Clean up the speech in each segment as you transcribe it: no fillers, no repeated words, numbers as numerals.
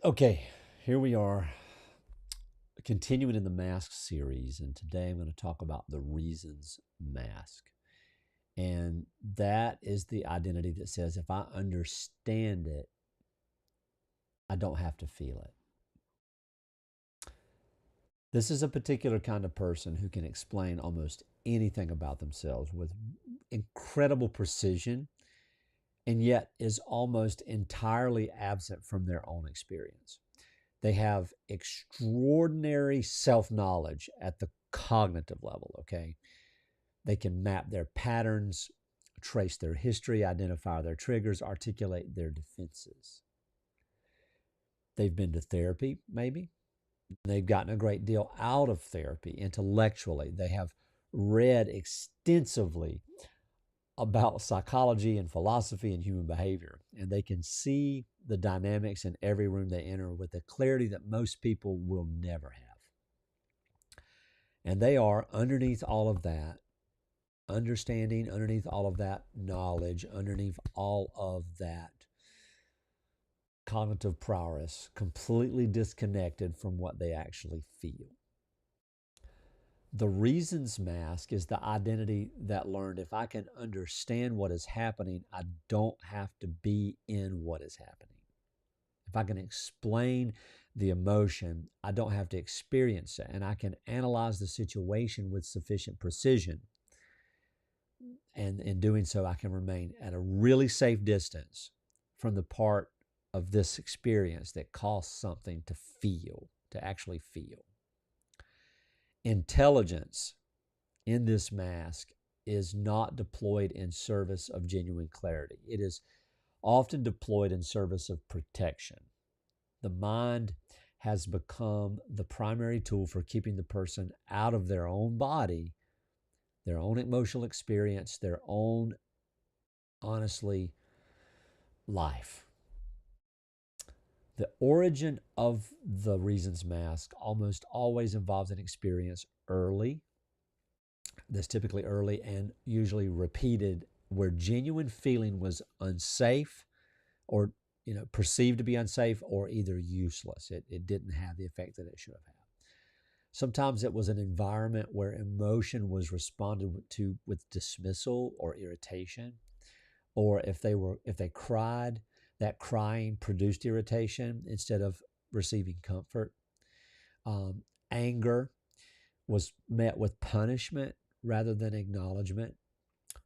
Okay, here we are, continuing in the mask series, and today I'm going to talk about the reasons mask. And that is the identity that says if I understand it, I don't have to feel it. This is a particular kind of person who can explain almost anything about themselves with incredible precision and yet is almost entirely absent from their own experience. They have extraordinary self-knowledge at the cognitive level, okay? They can map their patterns, trace their history, identify their triggers, articulate their defenses. They've been to therapy, maybe. They've gotten a great deal out of therapy intellectually. They have read extensively about psychology and philosophy and human behavior, and they can see the dynamics in every room they enter with a clarity that most people will never have. And they are, underneath all of that understanding, underneath all of that knowledge, underneath all of that cognitive prowess, completely disconnected from what they actually feel. The reasons mask is the identity that learned if I can understand what is happening, I don't have to be in what is happening. If I can explain the emotion, I don't have to experience it, and I can analyze the situation with sufficient precision. And in doing so, I can remain at a really safe distance from the part of this experience that costs something to feel, to actually feel. Intelligence in this mask is not deployed in service of genuine clarity. It is often deployed in service of protection. The mind has become the primary tool for keeping the person out of their own body, their own emotional experience, their own, honestly, life. The origin of the reasons mask almost always involves an experience early, that's typically early and usually repeated, where genuine feeling was unsafe or perceived to be unsafe or either useless. It didn't have the effect that it should have had. Sometimes it was an environment where emotion was responded to with dismissal or irritation, or if they cried, that crying produced irritation instead of receiving comfort. Anger was met with punishment rather than acknowledgement,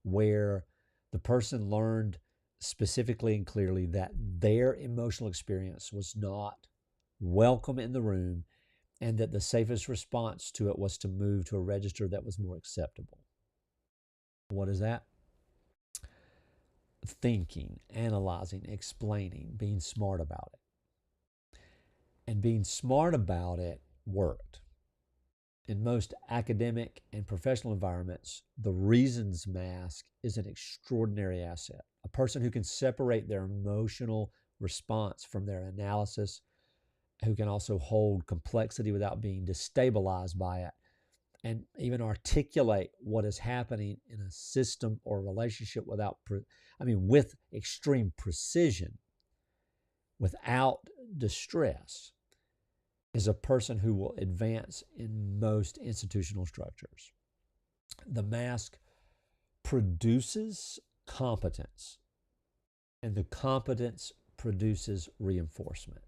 where the person learned specifically and clearly that their emotional experience was not welcome in the room and that the safest response to it was to move to a register that was more acceptable. What is that? Thinking, analyzing, explaining, being smart about it. And being smart about it worked. In most academic and professional environments, the reasons mask is an extraordinary asset. A person who can separate their emotional response from their analysis, who can also hold complexity without being destabilized by it, and even articulate what is happening in a system or relationship with extreme precision, without distress, is a person who will advance in most institutional structures. The mask produces competence, and the competence produces reinforcement.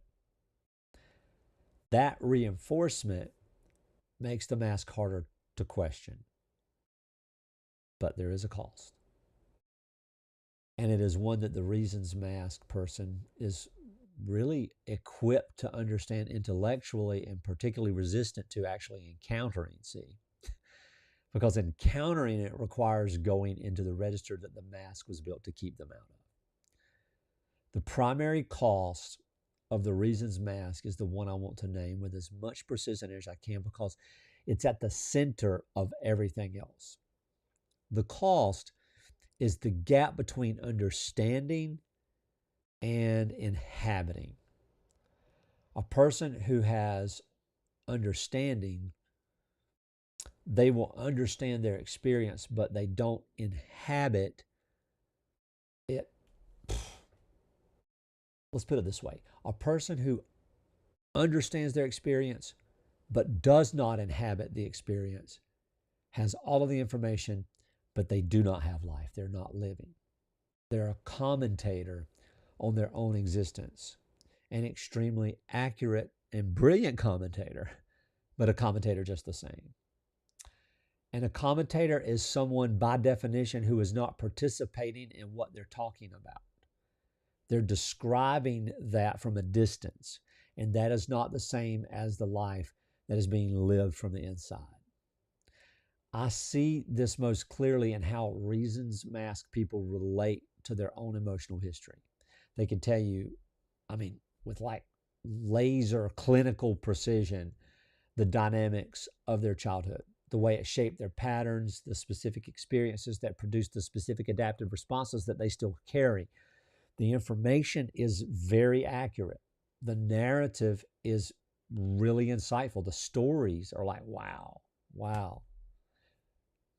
That reinforcement makes the mask harder to question, but there is a cost. And it is one that the reasons mask person is really equipped to understand intellectually and particularly resistant to actually encountering, see? Because encountering it requires going into the register that the mask was built to keep them out of. The primary cost of the reasons mask is the one I want to name with as much precision as I can because it's at the center of everything else. The cost is the gap between understanding and inhabiting. A person who has understanding, they will understand their experience, but they don't inhabit it. Let's put it this way. A person who understands their experience, but does not inhabit the experience, has all of the information, but they do not have life. They're not living. They're a commentator on their own existence, an extremely accurate and brilliant commentator, but a commentator just the same. And a commentator is someone, by definition, who is not participating in what they're talking about. They're describing that from a distance, and that is not the same as the life that is being lived from the inside. I see this most clearly in how reasons mask people relate to their own emotional history. They can tell you, with like laser clinical precision, the dynamics of their childhood, the way it shaped their patterns, the specific experiences that produced the specific adaptive responses that they still carry. The information is very accurate. The narrative is really insightful. The stories are like, wow.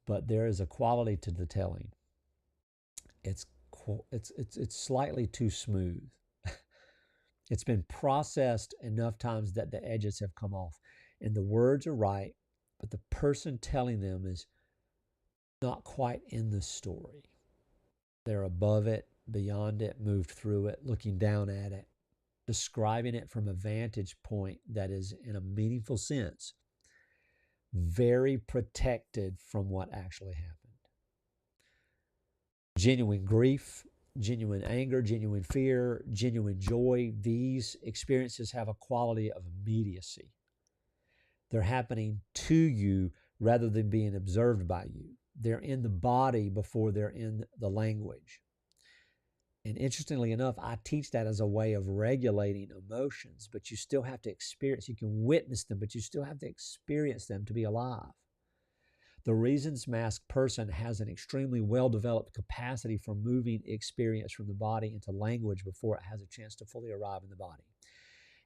But there is a quality to the telling. It's slightly too smooth. It's been processed enough times that the edges have come off. And the words are right, but the person telling them is not quite in the story. They're above it, beyond it, moved through it, looking down at it, describing it from a vantage point that is, in a meaningful sense, very protected from what actually happened. Genuine grief, genuine anger, genuine fear, genuine joy, these experiences have a quality of immediacy. They're happening to you rather than being observed by you. They're in the body before they're in the language. And interestingly enough, I teach that as a way of regulating emotions, but you still have to experience, you can witness them, but you still have to experience them to be alive. The reasons masked person has an extremely well-developed capacity for moving experience from the body into language before it has a chance to fully arrive in the body.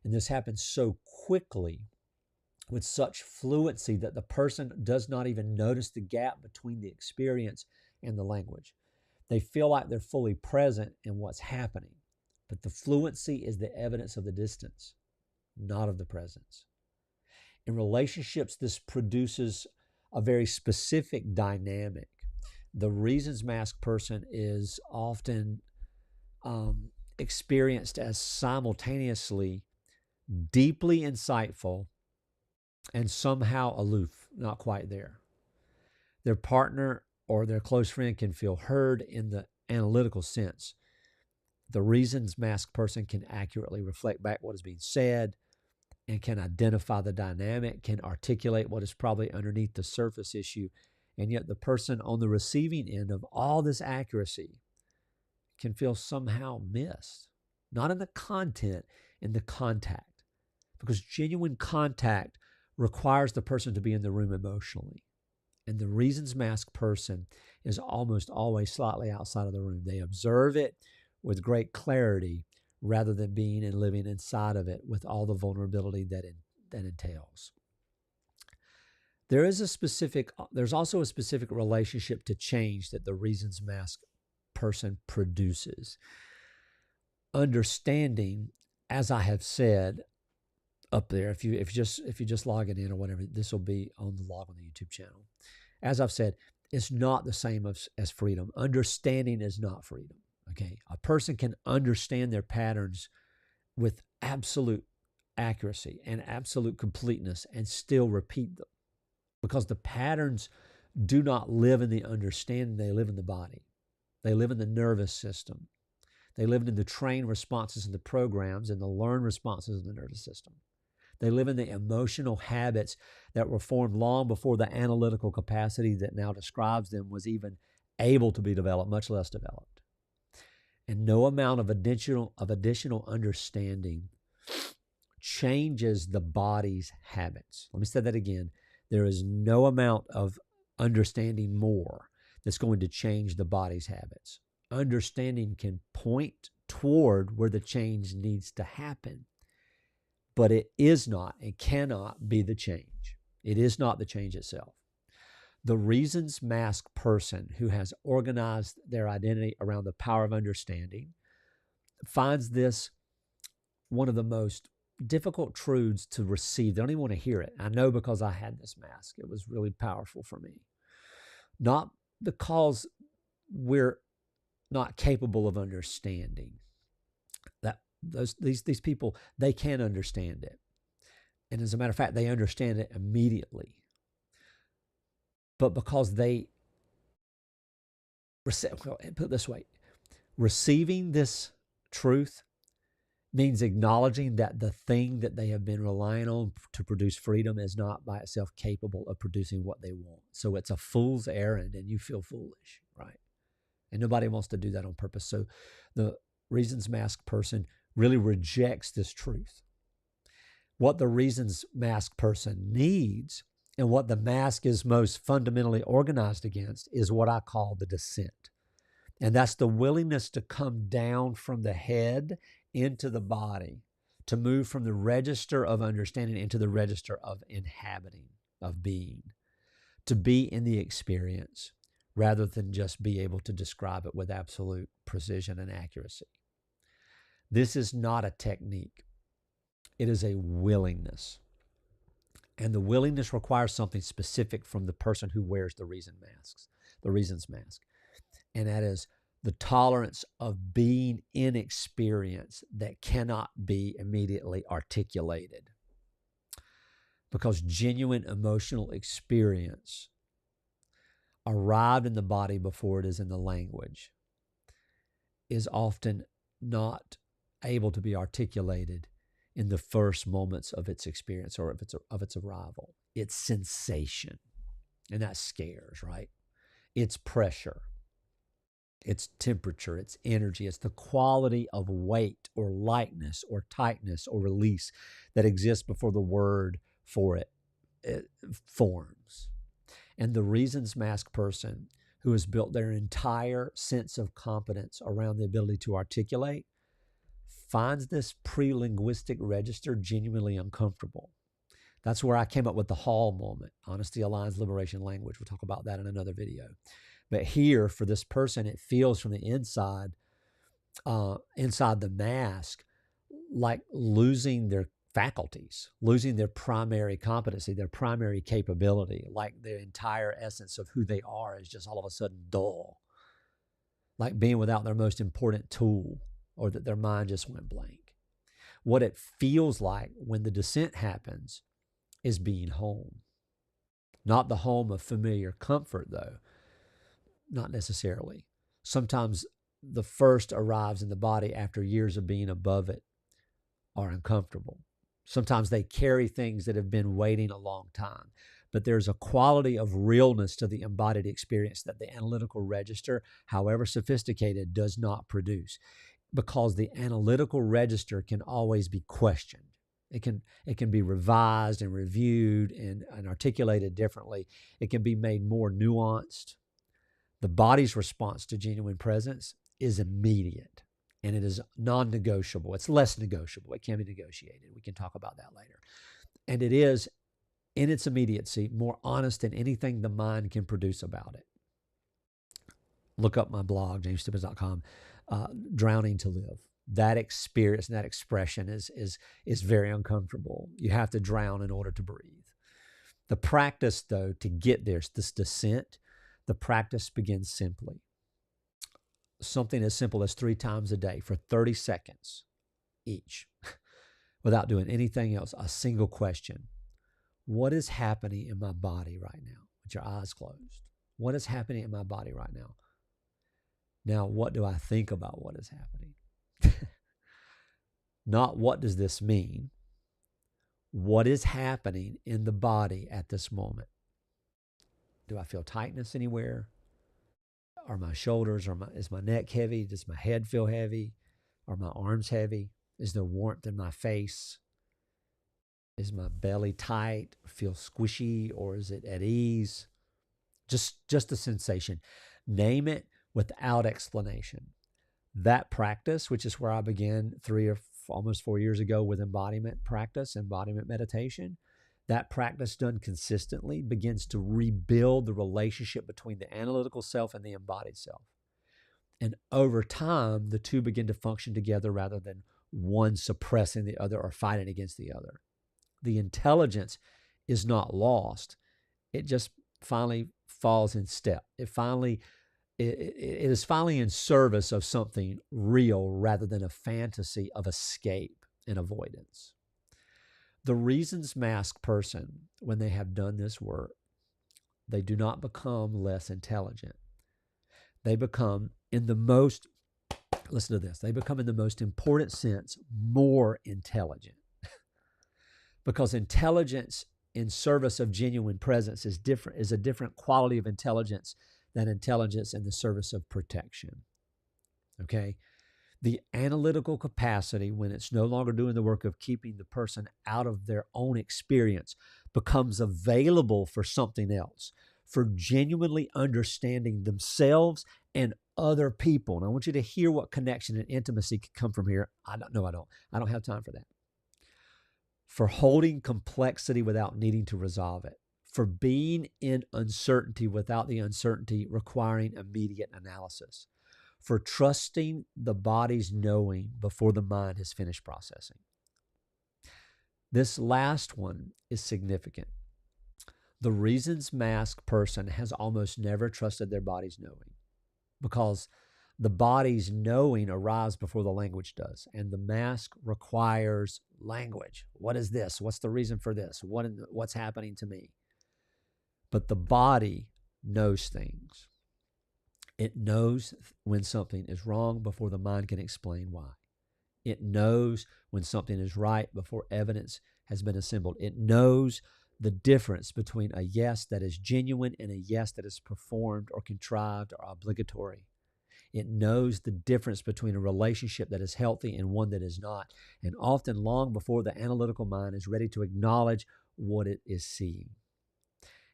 And this happens so quickly, with such fluency, that the person does not even notice the gap between the experience and the language. They feel like they're fully present in what's happening, but the fluency is the evidence of the distance, not of the presence. In relationships, this produces a very specific dynamic. The reasons masked person is often experienced as simultaneously deeply insightful and somehow aloof, not quite there. Their partner or their close friend can feel heard in the analytical sense. The reasons masked person can accurately reflect back what is being said and can identify the dynamic, can articulate what is probably underneath the surface issue, and yet the person on the receiving end of all this accuracy can feel somehow missed. Not in the content, in the contact. Because genuine contact requires the person to be in the room emotionally. And the reasons masked person is almost always slightly outside of the room. They observe it with great clarity rather than being and living inside of it with all the vulnerability that entails. There's also a specific relationship to change that the reasons masked person produces. Understanding, as I have said up there, if you just log it in or whatever, this will be on the log on the YouTube channel. As I've said, it's not the same as freedom. Understanding is not freedom. Okay, a person can understand their patterns with absolute accuracy and absolute completeness and still repeat them, because the patterns do not live in the understanding, they live in the body. They live in the nervous system. They live in the trained responses in the programs and the learned responses in the nervous system. They live in the emotional habits that were formed long before the analytical capacity that now describes them was even able to be developed, much less developed. And no amount of additional understanding changes the body's habits. Let me say that again. There is no amount of understanding more that's going to change the body's habits. Understanding can point toward where the change needs to happen, but it is not and cannot be the change. It is not the change itself. The reasons masked person who has organized their identity around the power of understanding finds this one of the most difficult truths to receive. They don't even want to hear it. I know because I had this mask. It was really powerful for me. Not because we're not capable of understanding. That these people, they can understand it. And as a matter of fact, they understand it immediately. But because they put it this way, receiving this truth means acknowledging that the thing that they have been relying on to produce freedom is not by itself capable of producing what they want. So it's a fool's errand and you feel foolish, right? And nobody wants to do that on purpose. So the reasons mask person really rejects this truth. What the reasons mask person needs and what the mask is most fundamentally organized against is what I call the descent. And that's the willingness to come down from the head into the body, to move from the register of understanding into the register of inhabiting, of being, to be in the experience rather than just be able to describe it with absolute precision and accuracy. This is not a technique. It is a willingness. And the willingness requires something specific from the person who wears the reasons mask. And that is the tolerance of being in experience that cannot be immediately articulated. Because genuine emotional experience arrived in the body before it is in the language is often not able to be articulated in the first moments of its experience or of its arrival. It's sensation, and that scares, right? It's pressure. It's temperature, it's energy, it's the quality of weight or lightness or tightness or release that exists before the word for it forms. And the reasons mask person who has built their entire sense of competence around the ability to articulate finds this pre-linguistic register genuinely uncomfortable. That's where I came up with the Hall moment, honesty aligns liberation language. We'll talk about that in another video. But here, for this person, it feels from the inside the mask, like losing their faculties, losing their primary competency, their primary capability, like the entire essence of who they are is just all of a sudden dull, like being without their most important tool, or that their mind just went blank. What it feels like when the descent happens is being home. Not the home of familiar comfort, though. Not necessarily. Sometimes the first arrives in the body after years of being above it are uncomfortable. Sometimes they carry things that have been waiting a long time. But there's a quality of realness to the embodied experience that the analytical register, however sophisticated, does not produce. Because the analytical register can always be questioned. It can be revised and reviewed and articulated differently. It can be made more nuanced. The body's response to genuine presence is immediate, and it is non-negotiable. It's less negotiable. It can be negotiated. We can talk about that later. And it is, in its immediacy, more honest than anything the mind can produce about it. Look up my blog, jamestippins.com, Drowning to Live. That experience and that expression is very uncomfortable. You have to drown in order to breathe. The practice, though, to get there, this descent, the practice begins simply. Something as simple as 3 times a day for 30 seconds each, without doing anything else. A single question. What is happening in my body right now? With your eyes closed. What is happening in my body right now? Now, what do I think about what is happening? Not what does this mean? What is happening in the body at this moment? Do I feel tightness anywhere? Are my shoulders, is my neck heavy? Does my head feel heavy? Are my arms heavy? Is there warmth in my face? Is my belly tight, feel squishy, or is it at ease? Just the sensation. Name it without explanation. That practice, which is where I began almost 4 years ago with embodiment practice, embodiment meditation, that practice done consistently begins to rebuild the relationship between the analytical self and the embodied self. And over time, the two begin to function together rather than one suppressing the other or fighting against the other. The intelligence is not lost. It just finally falls in step. It is finally in service of something real rather than a fantasy of escape and avoidance. The reasons masked person, when they have done this work, they do not become less intelligent. They become listen to this, they become in the most important sense more intelligent. Because intelligence in service of genuine presence is a different quality of intelligence than intelligence in the service of protection. Okay? The analytical capacity, when it's no longer doing the work of keeping the person out of their own experience, becomes available for something else, for genuinely understanding themselves and other people. And I want you to hear what connection and intimacy can come from here. I don't have time for that. For holding complexity without needing to resolve it, for being in uncertainty without the uncertainty requiring immediate analysis, for trusting the body's knowing before the mind has finished processing. This last one is significant. The reasons masked person has almost never trusted their body's knowing, because the body's knowing arrives before the language does, and the mask requires language. What is this? What's the reason for this? What's happening to me? But the body knows things. It knows when something is wrong before the mind can explain why. It knows when something is right before evidence has been assembled. It knows the difference between a yes that is genuine and a yes that is performed or contrived or obligatory. It knows the difference between a relationship that is healthy and one that is not, and often long before the analytical mind is ready to acknowledge what it is seeing.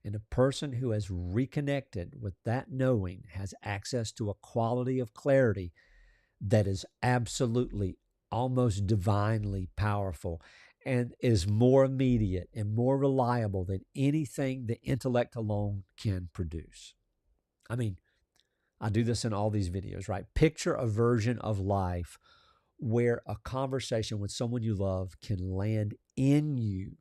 And a person who has reconnected with that knowing has access to a quality of clarity that is absolutely, almost divinely powerful, and is more immediate and more reliable than anything the intellect alone can produce. I mean, I do this in all these videos, right? Picture a version of life where a conversation with someone you love can land in you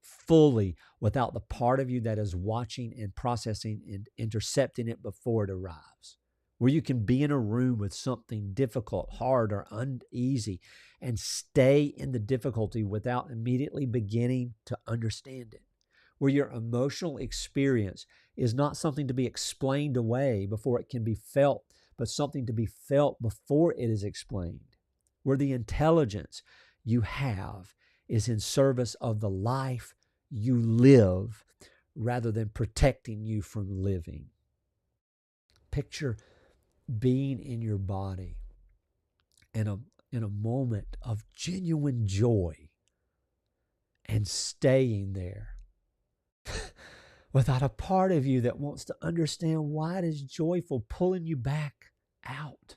fully without the part of you that is watching and processing and intercepting it before it arrives. Where you can be in a room with something difficult, hard, or uneasy and stay in the difficulty without immediately beginning to understand it. Where your emotional experience is not something to be explained away before it can be felt, but something to be felt before it is explained. Where the intelligence you have is in service of the life you live rather than protecting you from living. Picture being in your body in a moment of genuine joy and staying there without a part of you that wants to understand why it is joyful, pulling you back out.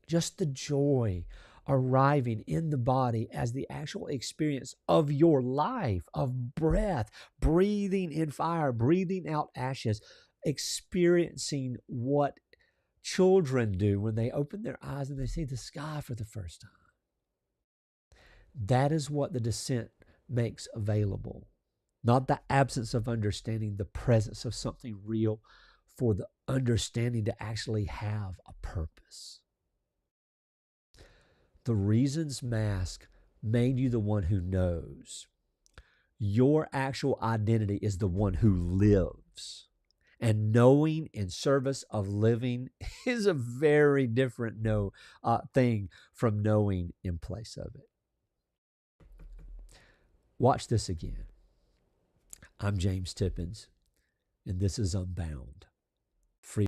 Just the joy arriving in the body as the actual experience of your life, of breath, breathing in fire, breathing out ashes, experiencing what children do when they open their eyes and they see the sky for the first time. That is what the descent makes available. Not the absence of understanding, the presence of something real for the understanding to actually have a purpose. The reasons mask made you the one who knows. Your actual identity is the one who lives. And knowing in service of living is a very different thing from knowing in place of it. Watch this again. I'm James Tippins, and this is Unbound.